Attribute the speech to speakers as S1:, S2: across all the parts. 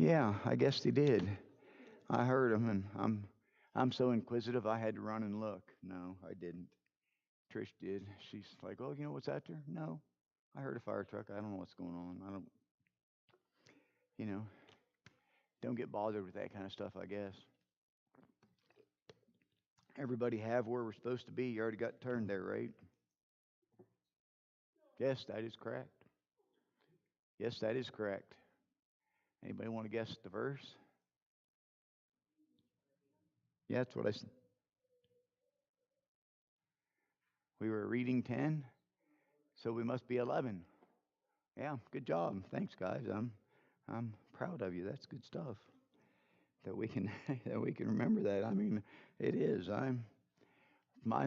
S1: Yeah, I guess they did. I heard them, and I'm so inquisitive. I had to run and look. No, I didn't. Trish did. She's like, "Oh, you know what's out there?" No, I heard a fire truck. I don't know what's going on. I don't, you know, don't get bothered with that kind of stuff. I guess everybody have where we're supposed to be. You already got turned there, right? Yes, that is correct. Yes, that is correct. Anybody want to guess the verse? Yeah, that's what I said. We were reading 10, so we must be 11. Yeah, good job. Thanks, guys. I'm proud of you. That's good stuff. That we can that we can remember that. I mean, it is. I'm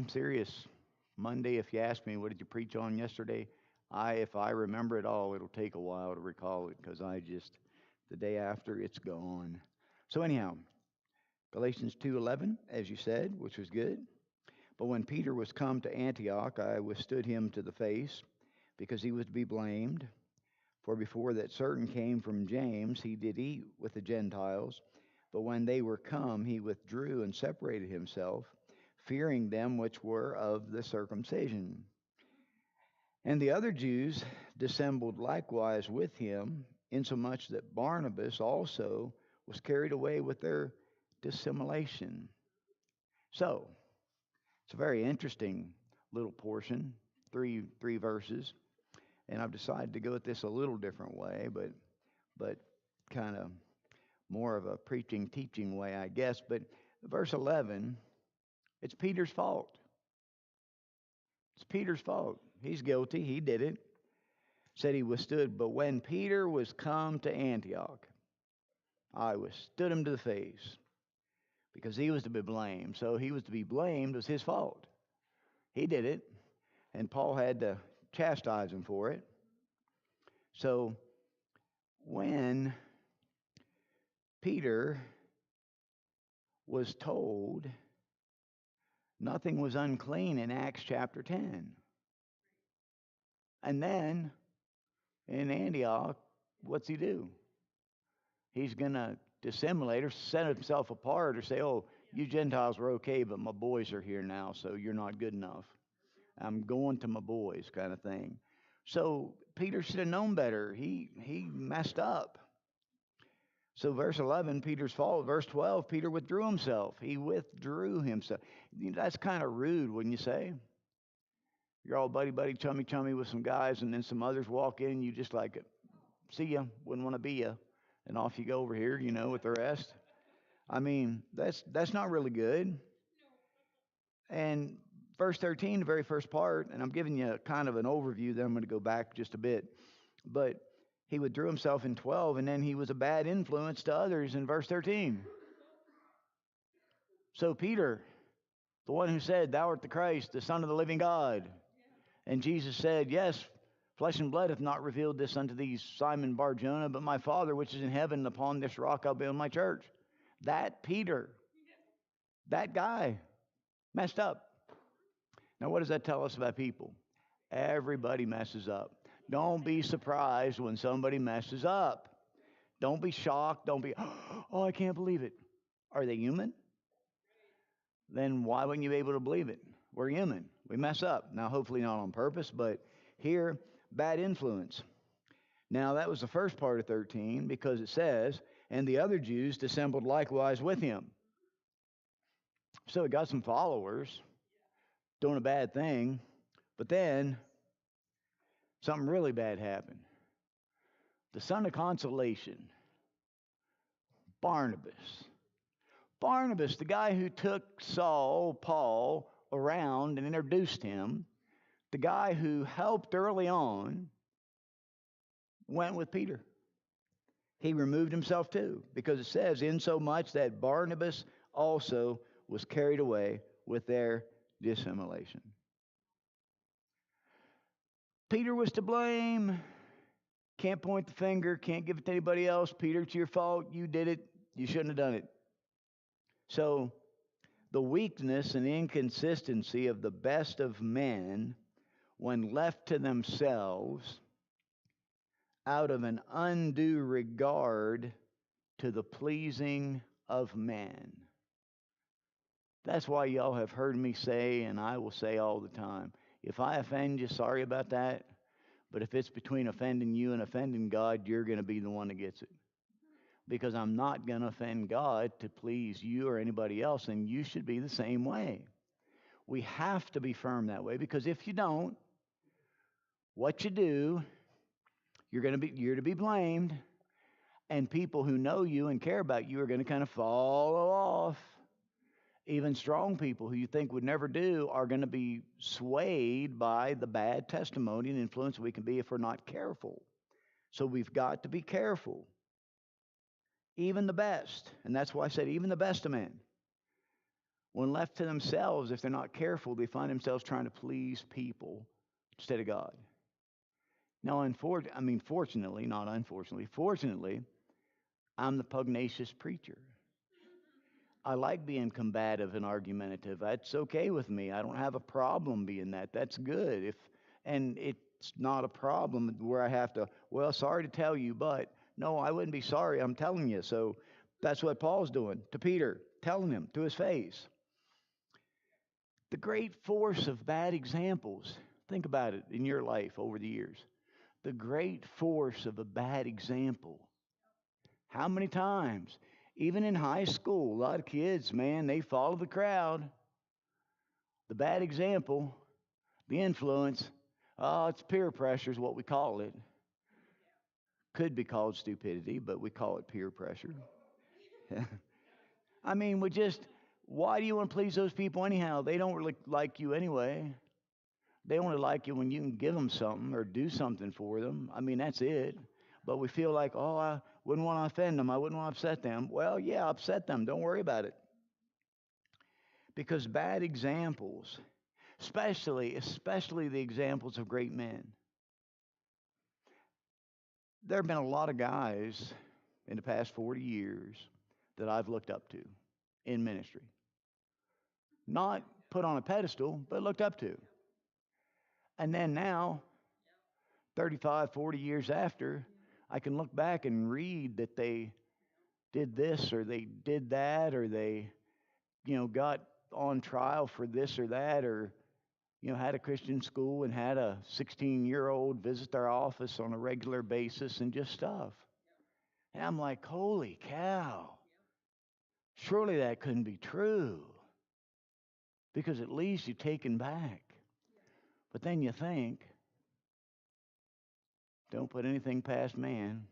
S1: serious. Monday, if you ask me, what did you preach on yesterday? If I remember it all, it'll take a while to recall it because I just the day after it's gone. So anyhow, Galatians 2:11, as you said, which was good. But when Peter was come to Antioch, I withstood him to the face, because he was to be blamed. For before that certain came from James, he did eat with the Gentiles. But when they were come, he withdrew and separated himself, fearing them which were of the circumcision. And the other Jews dissembled likewise with him, insomuch that Barnabas also was carried away with their dissimulation. So, it's a very interesting little portion, three verses, and I've decided to go at this a little different way, but kind of more of a preaching teaching way, I guess. But verse 11, it's Peter's fault. It's Peter's fault. He's guilty. He did it. Said he withstood. But when Peter was come to Antioch, I withstood him to the face, because he was to be blamed. So he was to be blamed. It was his fault. He did it, and Paul had to chastise him for it. So when Peter was told nothing was unclean in Acts chapter 10, and then in Antioch, what's he do? He's going to dissimulate or set himself apart or say, "Oh, you Gentiles were okay, but my boys are here now, so you're not good enough. I'm going to my boys," kind of thing. So Peter should have known better. He messed up. So verse 11, Peter's fault. Verse 12, Peter withdrew himself. He withdrew himself. That's kind of rude, wouldn't you say? You're all buddy, chummy with some guys, and then some others walk in, you just like, "See ya, wouldn't want to be ya," and off you go over here, with the rest. I mean, that's not really good. And verse 13, the very first part, and I'm giving you kind of an overview, then I'm going to go back just a bit. But he withdrew himself in 12, and then he was a bad influence to others in verse 13. So Peter, the one who said, "Thou art the Christ, the Son of the living God." And Jesus said, "Yes, flesh and blood hath not revealed this unto thee, Simon Bar-Jonah, but my Father which is in heaven, upon this rock I'll build my church." That Peter, that guy, messed up. Now, what does that tell us about people? Everybody messes up. Don't be surprised when somebody messes up. Don't be shocked. Don't be, "Oh, I can't believe it." Are they human? Then why wouldn't you be able to believe it? We're human. We mess up. Now, hopefully not on purpose, but here, bad influence. Now, that was the first part of 13, because it says, "And the other Jews dissembled likewise with him." So he got some followers doing a bad thing, but then something really bad happened. The son of consolation, Barnabas. Barnabas, the guy who took Paul, around and introduced him, the guy who helped early on, went with Peter. He removed himself too, because it says, "Insomuch that Barnabas also was carried away with their dissimulation." Peter was to blame. Can't point the finger, can't give it to anybody else. "Peter, it's your fault. You did it. You shouldn't have done it." So the weakness and inconsistency of the best of men, when left to themselves, out of an undue regard to the pleasing of men. That's why y'all have heard me say, and I will say all the time, if I offend you, sorry about that. But if it's between offending you and offending God, you're going to be the one that gets it. Because I'm not going to offend God to please you or anybody else, and you should be the same way. We have to be firm that way, because if you don't, what you do, you're to be blamed, and people who know you and care about you are going to kind of follow off. Even strong people who you think would never do are going to be swayed by the bad testimony and influence we can be if we're not careful. So we've got to be careful. Even the best, and that's why I said even the best of men, when left to themselves, if they're not careful, they find themselves trying to please people instead of God. Now, fortunately, not unfortunately, fortunately, I'm the pugnacious preacher. I like being combative and argumentative. That's okay with me. I don't have a problem being that. That's good. And it's not a problem where I have to, well, sorry to tell you, but no, I wouldn't be sorry. I'm telling you. So that's what Paul's doing to Peter, telling him to his face. The great force of bad examples. Think about it in your life over the years. The great force of a bad example. How many times? Even in high school, a lot of kids, man, they follow the crowd. The bad example, the influence, it's peer pressure is what we call it. Could be called stupidity, but we call it peer pressure. Why do you want to please those people anyhow? They don't really like you anyway. They only like you when you can give them something or do something for them. That's it. But we feel like, I wouldn't want to offend them. I wouldn't want to upset them. Well, yeah, upset them. Don't worry about it. Because bad examples, especially the examples of great men. There have been a lot of guys in the past 40 years that I've looked up to in ministry. Not put on a pedestal, but looked up to. And then now, 35, 40 years after, I can look back and read that they did this or they did that or they, got on trial for this or that or, had a Christian school and had a 16-year-old visit their office on a regular basis and just stuff. And I'm like, holy cow. Surely that couldn't be true. Because at least you're taken back. But then you think, don't put anything past man,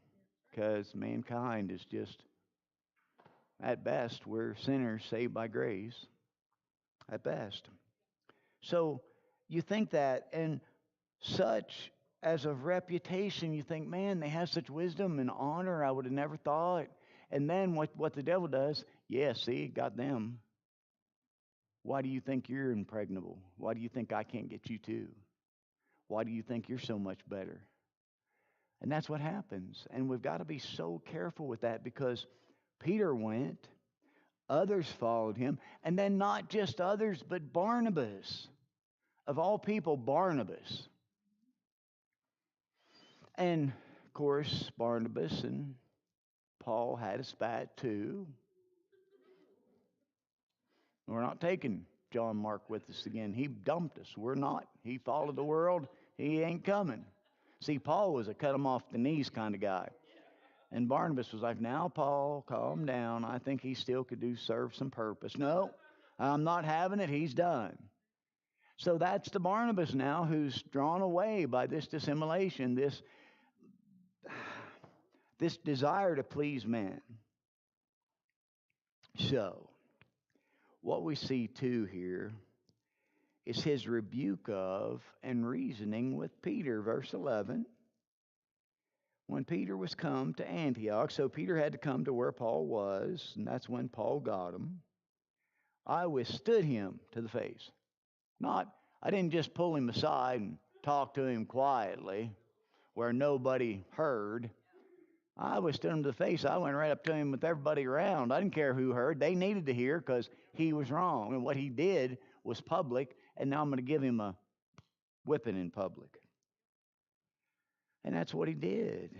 S1: because mankind is just, at best, we're sinners saved by grace. At best. So you think that, and such as of reputation, you think, man, they have such wisdom and honor, I would have never thought. And then what the devil does, see, got them. Why do you think you're impregnable? Why do you think I can't get you too? Why do you think you're so much better? And that's what happens. And we've got to be so careful with that, because Peter went, others followed him, and then not just others, but Barnabas. Of all people, Barnabas. And, of course, Barnabas and Paul had a spat too. We're not taking John Mark with us again. He dumped us. We're not. He followed the world. He ain't coming. See, Paul was a cut him off the knees kind of guy. And Barnabas was like, now, Paul, calm down. I think he still could serve some purpose. No, I'm not having it. He's done. So that's the Barnabas now who's drawn away by this dissimulation, this desire to please man. So, what we see too here is his rebuke of and reasoning with Peter. Verse 11. When Peter was come to Antioch, so Peter had to come to where Paul was, and that's when Paul got him. I withstood him to the face. I didn't just pull him aside and talk to him quietly where nobody heard. I withstood him to the face. I went right up to him with everybody around. I didn't care who heard. They needed to hear because he was wrong. And what he did was public, and now I'm going to give him a whipping in public. And that's what he did.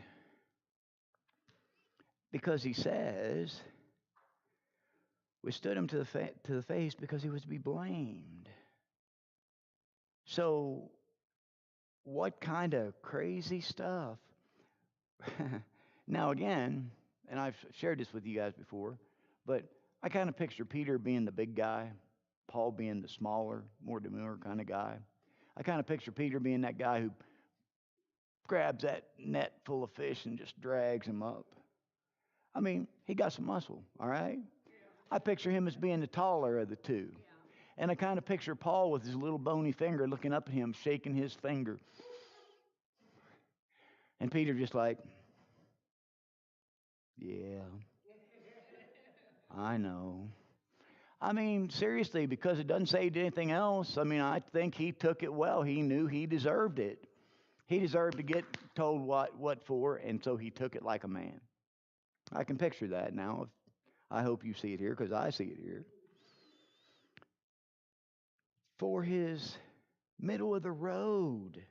S1: Because he says, withstood him to the face because he was to be blamed. So, what kind of crazy stuff? Now, again, and I've shared this with you guys before, but I kind of picture Peter being the big guy, Paul being the smaller, more demure kind of guy. I kind of picture Peter being that guy who grabs that net full of fish and just drags him up. I mean, he got some muscle, all right? I picture him as being the taller of the two. And I kind of picture Paul with his little bony finger looking up at him, shaking his finger. And Peter just like, yeah, I know. I mean, seriously, because it doesn't say anything else, I mean, I think he took it well. He knew he deserved it. He deserved to get told what for, and so he took it like a man. I can picture that now. I hope you see it here, because I see it here. For his middle of the road.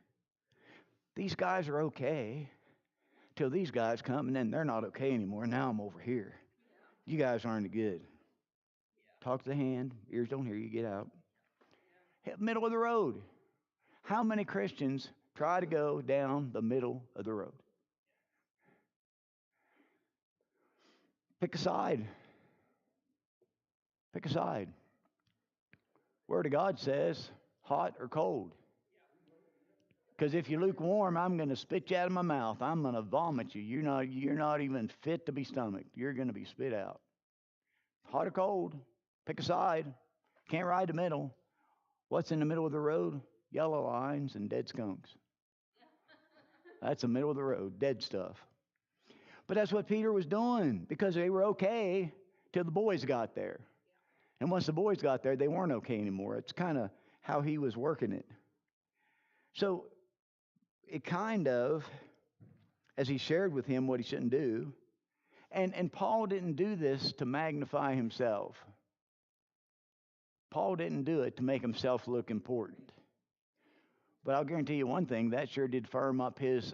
S1: These guys are okay till these guys come, and then they're not okay anymore. Now I'm over here. You guys aren't good. Talk to the hand. Ears don't hear you. Get out. Middle of the road. How many Christians try to go down the middle of the road? Pick a side. Pick a side. Word of God says hot or cold. Because if you're lukewarm, I'm going to spit you out of my mouth. I'm going to vomit you. You're not even fit to be stomached. You're going to be spit out. Hot or cold, pick a side. Can't ride the middle. What's in the middle of the road? Yellow lines and dead skunks. That's the middle of the road, dead stuff. But that's what Peter was doing, because they were okay till the boys got there. And once the boys got there, they weren't okay anymore. It's kind of how he was working it. So it kind of, as he shared with him what he shouldn't do, and Paul didn't do this to magnify himself. Paul didn't do it to make himself look important. But I'll guarantee you one thing, that sure did firm up his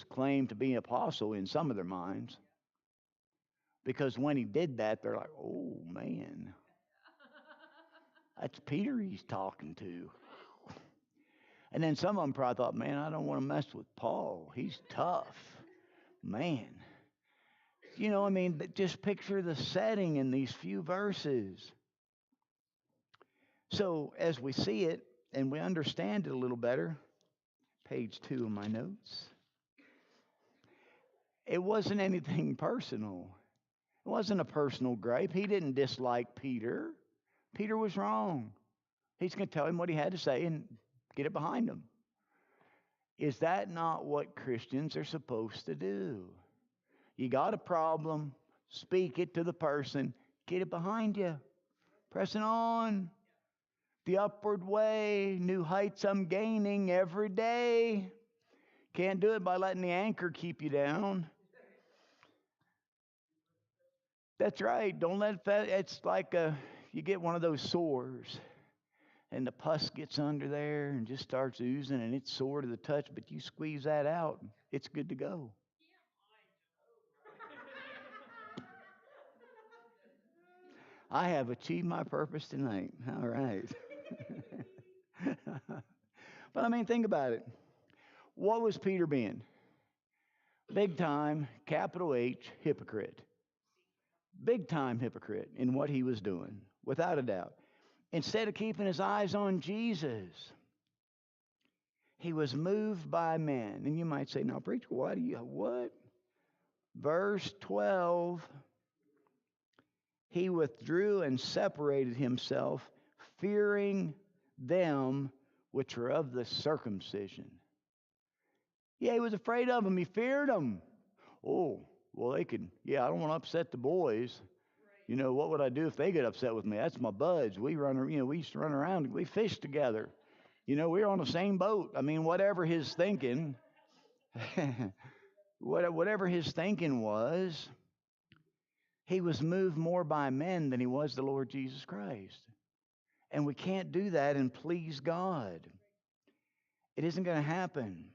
S1: claim to be an apostle in some of their minds. Because when he did that, they're like, oh, man, that's Peter he's talking to. And then some of them probably thought, man, I don't want to mess with Paul. He's tough. Man. You know, I mean, just picture the setting in these few verses. So as we see it and we understand it a little better, page 2 of my notes, it wasn't anything personal. It wasn't a personal gripe. He didn't dislike Peter. Peter was wrong. He's going to tell him what he had to say and get it behind him. Is that not what Christians are supposed to do? You got a problem, speak it to the person, get it behind you. Pressing on. The upward way, new heights I'm gaining every day. Can't do it by letting the anchor keep you down. That's right. Don't let it's like you get one of those sores, and the pus gets under there and just starts oozing, and it's sore to the touch, but you squeeze that out, it's good to go. I have achieved my purpose tonight. All right. But I mean, think about it. What was Peter being? Big time, capital H, hypocrite. Big time hypocrite in what he was doing, without a doubt. Instead of keeping his eyes on Jesus, he was moved by men. And you might say, now, preacher, what? Verse 12, he withdrew and separated himself, fearing them which were of the circumcision. Yeah, he was afraid of them. He feared them. Oh, well, I don't want to upset the boys. You know, what would I do if they get upset with me? That's my buds. We used to run around. We fished together. You know, we were on the same boat. I mean, whatever his thinking, whatever his thinking was, he was moved more by men than he was the Lord Jesus Christ. And we can't do that and please God. It isn't going to happen.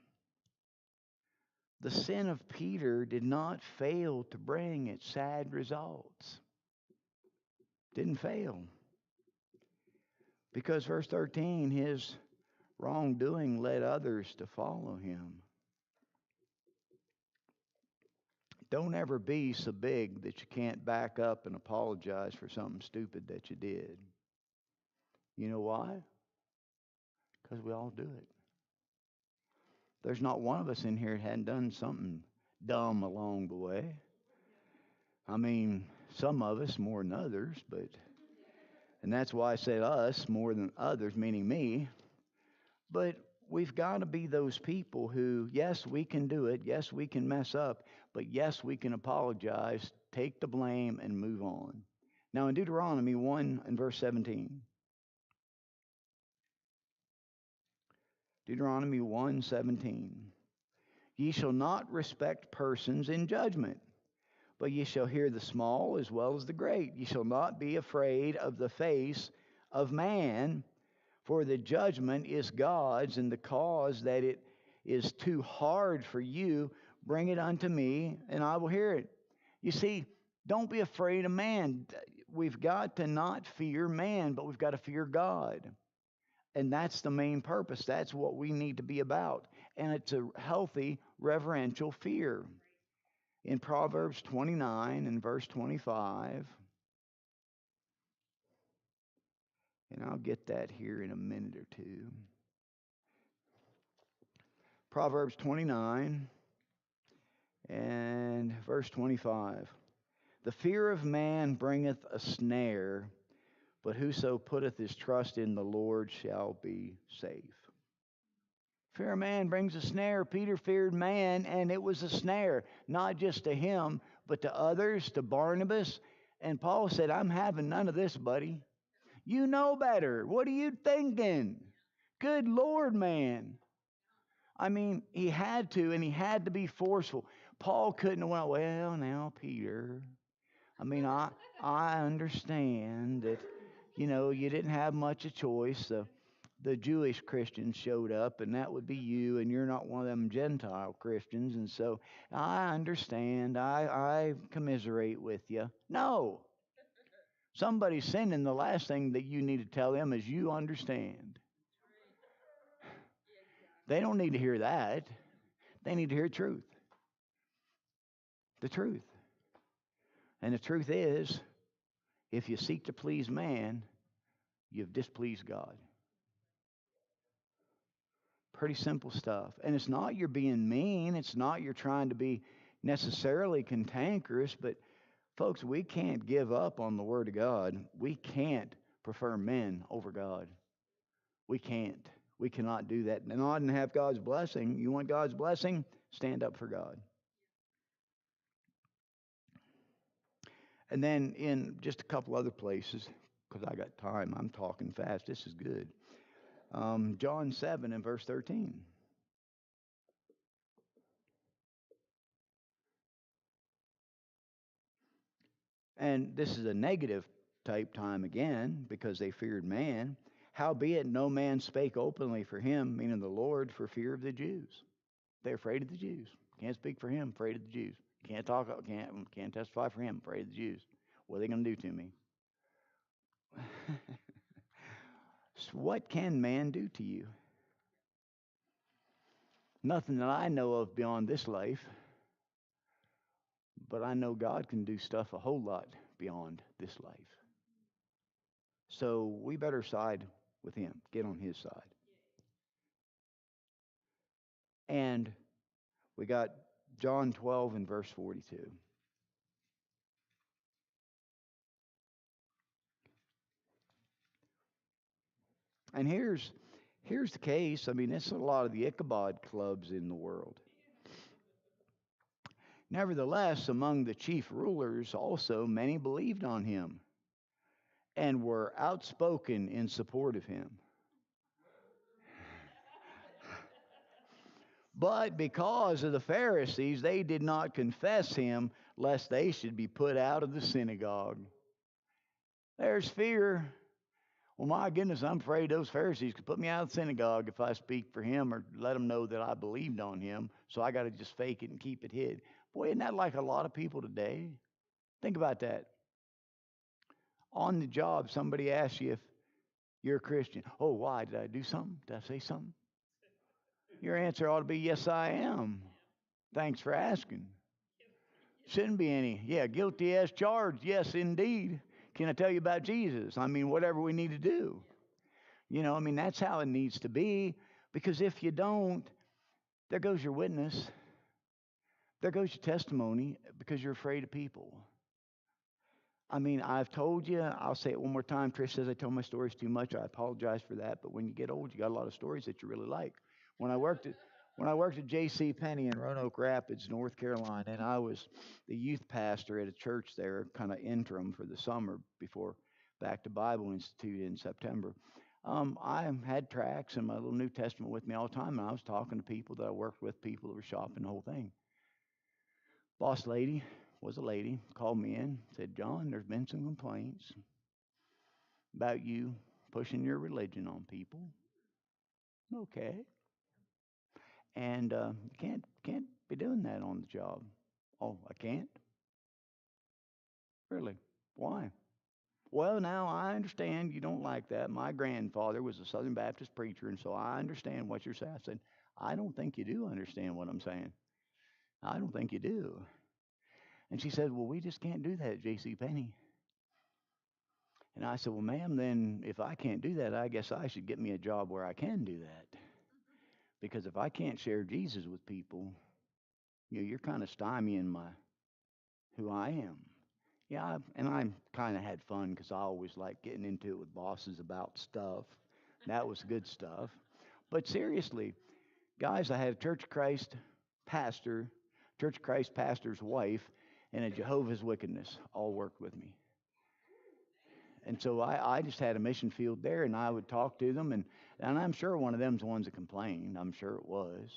S1: the sin of Peter did not fail to bring its sad results. Didn't fail. Because verse 13, his wrongdoing led others to follow him. Don't ever be so big that you can't back up and apologize for something stupid that you did. You know why? Because we all do it. There's not one of us in here that hadn't done something dumb along the way. I mean, some of us more than others, and that's why I said us more than others, meaning me. But we've got to be those people who, yes, we can do it. Yes, we can mess up. But yes, we can apologize, take the blame, and move on. Now in Deuteronomy 1 and verse 17. Deuteronomy 1:17. Ye shall not respect persons in judgment, but ye shall hear the small as well as the great. Ye shall not be afraid of the face of man, for the judgment is God's, and the cause that it is too hard for you, bring it unto me, and I will hear it. You see, don't be afraid of man. We've got to not fear man, but we've got to fear God. And that's the main purpose. That's what we need to be about. And it's a healthy, reverential fear. In Proverbs 29 and verse 25, and I'll get that here in a minute or two. Proverbs 29 and verse 25. The fear of man bringeth a snare, but whoso putteth his trust in the Lord shall be safe. Fear of man brings a snare. Peter feared man, and it was a snare, not just to him, but to others, to Barnabas. And Paul said, I'm having none of this, buddy. You know better. What are you thinking? Good Lord, man. I mean, he had to, and he had to be forceful. Paul couldn't have went, well, now, Peter, I mean, I understand that, you didn't have much of a choice. The Jewish Christians showed up, and that would be you, and you're not one of them Gentile Christians, and so I understand. I commiserate with you. No. Somebody's sinning. The last thing that you need to tell them is you understand. They don't need to hear that. They need to hear truth. The truth. And the truth is, if you seek to please man, you've displeased God. Pretty simple stuff. And it's not you're being mean. It's not you're trying to be necessarily cantankerous. But, folks, we can't give up on the Word of God. We can't prefer men over God. We can't. We cannot do that. And not and have God's blessing. You want God's blessing? Stand up for God. And then in just a couple other places, because I got time, I'm talking fast. This is good. John 7 and verse 13. And this is a negative type time again, because they feared man. Howbeit no man spake openly for him, meaning the Lord, for fear of the Jews. They're afraid of the Jews. Can't speak for him, afraid of the Jews. Can't talk, can't testify for him, afraid of the Jews. What are they going to do to me? So what can man do to you? Nothing that I know of beyond this life. But I know God can do stuff a whole lot beyond this life. So we better side with him, get on his side. And we got John 12 and verse 42. And here's the case. I mean, it's a lot of the Ichabod clubs in the world. Nevertheless, among the chief rulers also many believed on him and were outspoken in support of him. But because of the Pharisees, they did not confess him, lest they should be put out of the synagogue. There's fear. Well, my goodness, I'm afraid those Pharisees could put me out of the synagogue if I speak for him or let them know that I believed on him. So I got to just fake it and keep it hid. Boy, isn't that like a lot of people today? Think about that. On the job, somebody asks you if you're a Christian. Oh, why? Did I do something? Did I say something? Your answer ought to be, yes, I am. Thanks for asking. Shouldn't be any. Yeah, guilty as charged. Yes, indeed. Can I tell you about Jesus? I mean, whatever we need to do. That's how it needs to be. Because if you don't, there goes your witness. There goes your testimony because you're afraid of people. I've told you, I'll say it one more time. Trish says I tell my stories too much. I apologize for that. But when you get old, you got a lot of stories that you really like. When I worked at J.C. Penney in Roanoke Rapids, North Carolina, and I was the youth pastor at a church there, kind of interim for the summer before back to Bible Institute in September. I had tracts and my little New Testament with me all the time, and I was talking to people that I worked with, people that were shopping, the whole thing. Boss lady was a lady, called me in, said, John, there's been some complaints about you pushing your religion on people. Okay. And you can't be doing that on the job. Oh, I can't? Really? Why? Well, now I understand you don't like that. My grandfather was a Southern Baptist preacher, and so I understand what you're saying. I said, I don't think you do understand what I'm saying. I don't think you do. And she said, well, we just can't do that at J.C. Penney. And I said, well, ma'am, then if I can't do that, I guess I should get me a job where I can do that. Because if I can't share Jesus with people, you're kind of stymieing who I am. Yeah, and I kind of had fun because I always like getting into it with bosses about stuff. That was good stuff. But seriously, guys, I had a Church of Christ pastor's wife, and a Jehovah's Witness all worked with me. And so I just had a mission field there, and I would talk to them, and I'm sure one of them's the ones that complained. I'm sure it was.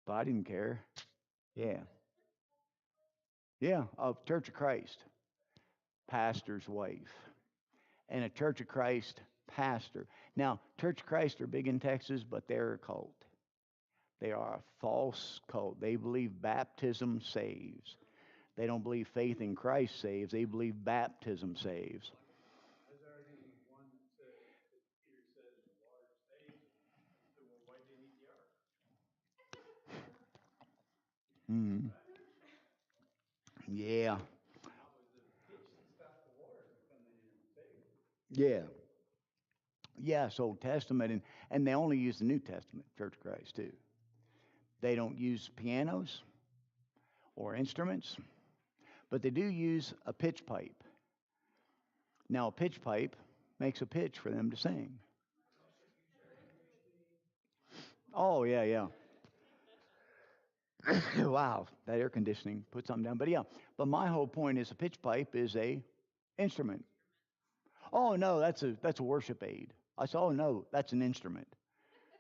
S1: But I didn't care. Yeah. Yeah, a Church of Christ pastor's wife and a Church of Christ pastor. Now, Church of Christ are big in Texas, but they're a cult. They are a false cult. They believe baptism saves. They don't believe faith in Christ saves. They believe baptism saves. Mm. Yeah. Yeah. Yeah, it's Old Testament, and they only use the New Testament, Church of Christ, too. They don't use pianos or instruments, but they do use a pitch pipe. Now, a pitch pipe makes a pitch for them to sing. Oh, yeah, yeah. Wow, that air conditioning put something down. But yeah, but my whole point is a pitch pipe is a instrument. Oh no, that's a worship aid. I said, oh no, that's an instrument.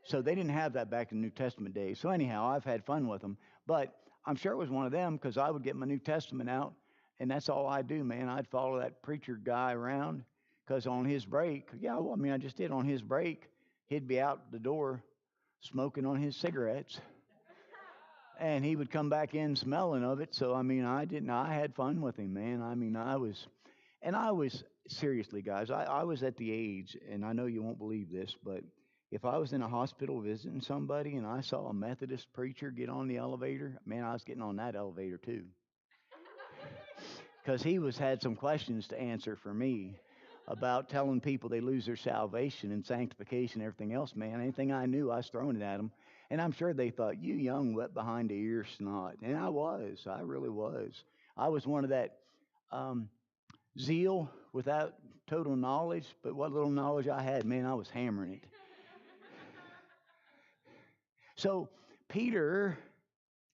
S1: So they didn't have that back in the New Testament days. So anyhow, I've had fun with them. But I'm sure it was one of them because I would get my New Testament out, and that's all I do, man. I'd follow that preacher guy around because on his break, yeah, well, I just did on his break, he'd be out the door smoking on his cigarettes. And he would come back in smelling of it. So, I had fun with him, man. I was, seriously, guys, I was at the age, and I know you won't believe this, but if I was in a hospital visiting somebody and I saw a Methodist preacher get on the elevator, man, I was getting on that elevator too. Because he had some questions to answer for me about telling people they lose their salvation and sanctification and everything else, man. Anything I knew, I was throwing it at them. And I'm sure they thought, you young, wet behind the ear snot. And I really was. I was one of that zeal without total knowledge, but what little knowledge I had, man, I was hammering it. So Peter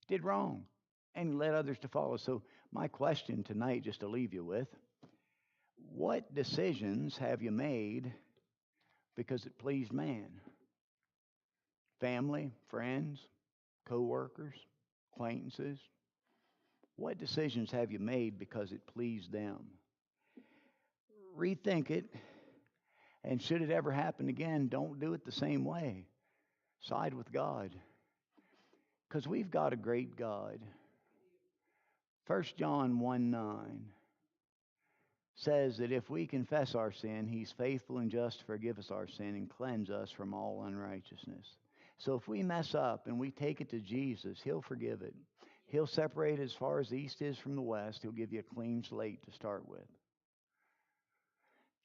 S1: did wrong and led others to follow. So my question tonight, just to leave you with, what decisions have you made because it pleased man? Family, friends, co-workers, acquaintances. What decisions have you made because it pleased them? Rethink it And should it ever happen again, don't do it the same way. Side with God. Because we've got a great God. 1 John 1:9 says that if we confess our sin, He's faithful and just to forgive us our sin and cleanse us from all unrighteousness. So if we mess up and we take it to Jesus, He'll forgive it. He'll separate it as far as the east is from the west. He'll give you a clean slate to start with.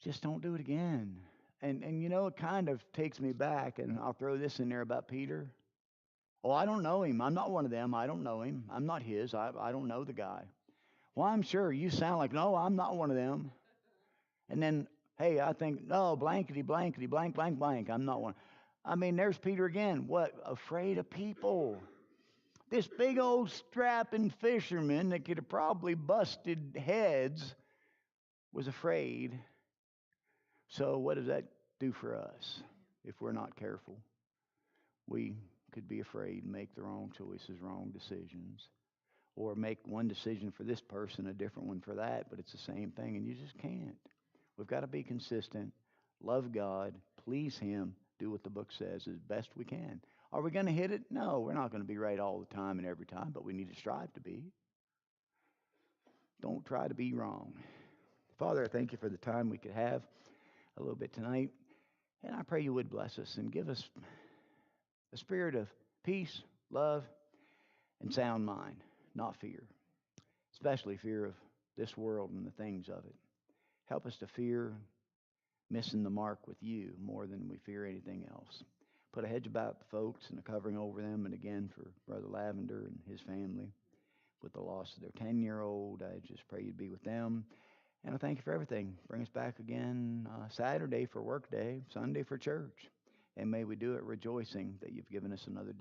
S1: Just don't do it again. And you know, it kind of takes me back, and I'll throw this in there about Peter. Oh, I don't know him. I'm not one of them. I don't know him. I'm not his. I don't know the guy. Well, I'm sure you sound like, no, I'm not one of them. And then, hey, I think, no, blankety, blankety, blank, blank, blank. I'm not one. I mean, there's Peter again. What? Afraid of people. This big old strapping fisherman that could have probably busted heads was afraid. So what does that do for us if we're not careful? We could be afraid and make the wrong choices, wrong decisions, or make one decision for this person, a different one for that, but it's the same thing, and you just can't. We've got to be consistent, love God, please Him, do what the book says as best we can. Are we going to hit it? No, we're not going to be right all the time and every time, but we need to strive to be. Don't try to be wrong. Father, I thank you for the time we could have a little bit tonight, and I pray you would bless us and give us a spirit of peace, love, and sound mind, not fear, especially fear of this world and the things of it. Help us to fear missing the mark with you more than we fear anything else. Put a hedge about the folks and a covering over them, and again for Brother Lavender and his family with the loss of their 10-year-old. I just pray you'd be with them. And I thank you for everything. Bring us back again Saturday for work day, Sunday for church. And may we do it rejoicing that you've given us another day.